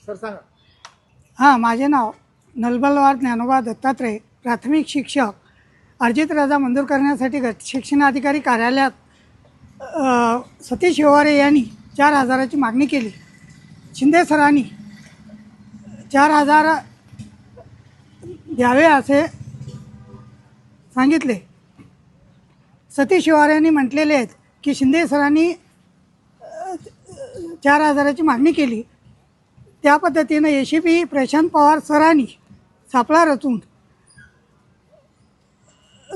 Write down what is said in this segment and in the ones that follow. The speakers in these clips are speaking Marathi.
सर सांगा. हां, माझे नाव नलबलवार ज्ञानोबा दत्तात्रय, प्राथमिक शिक्षक. अर्जित रजा मंजूर करण्यासाठी गट शिक्षणाधिकारी कार्यालयात सतीश व्यवहारे यांनी 4,000ची मागणी केली. शिंदे सरांनी 4,000 द्यावे असे सांगितले. सतीश व्यवहारे यांनी म्हटलेले आहेत की शिंदे सरांनी 4,000ची मागणी केली. त्या पद्धतीनं ACP प्रशांत पवार सरांनी सापळा रचून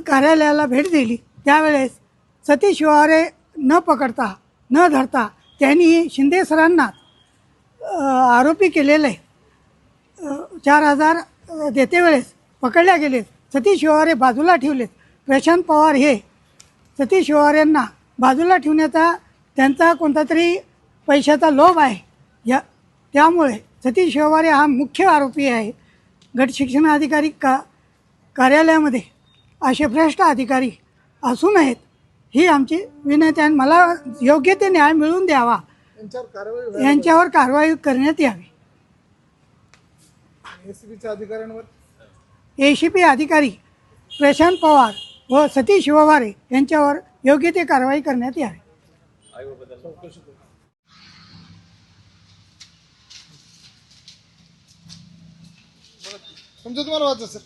कार्यालयाला भेट दिली. त्यावेळेस सतीश व्यवहारे न पकडता न धरता त्यांनी शिंदे सरांना आरोपी केलेले 4,000 देते वेळेस पकडल्या गेलेत. सतीश व्यवहारे बाजूला ठेवलेत. प्रशांत पवार हे सतीश व्यवहारेंना बाजूला ठेवण्याचा त्यांचा कोणता तरी पैशाचा लोभ आहे. त्यामुळे सतीश व्यवहारे हा मुख्य आरोपी आहे. गट शिक्षणाधिकारी कार्यालयामध्ये असे भ्रष्ट अधिकारी असू नयेत ही आमची विनंती आहे. मला योग्य ते न्याय मिळवून द्यावा, यांच्यावर कारवाई करण्यात यावी. ACP अधिकारी प्रशांत पवार व सतीश व्यवहारे यांच्यावर योग्य ते कारवाई करण्यात यावी. तुमचं तुम्हाला वाचा सर.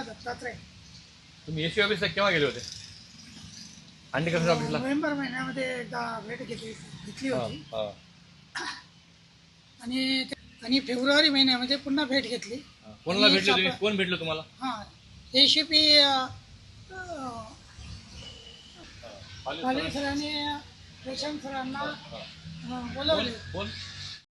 दत्तात्रय, तुम्ही एसी ऑफिसला केव्हा गेले होते? अंडी कमिशन ऑफिसला? नोव्हेंबर महिन्यामध्ये एकदा भेट घेतली होती आणि फेब्रुवारी महिन्यामध्ये पुन्हा भेट घेतली. कोणाला भेटले तुम्ही? कोण भेटलं तुम्हाला? हां, ACP पाटील सरांनी प्रशांत सरांना बोलवले. कोण?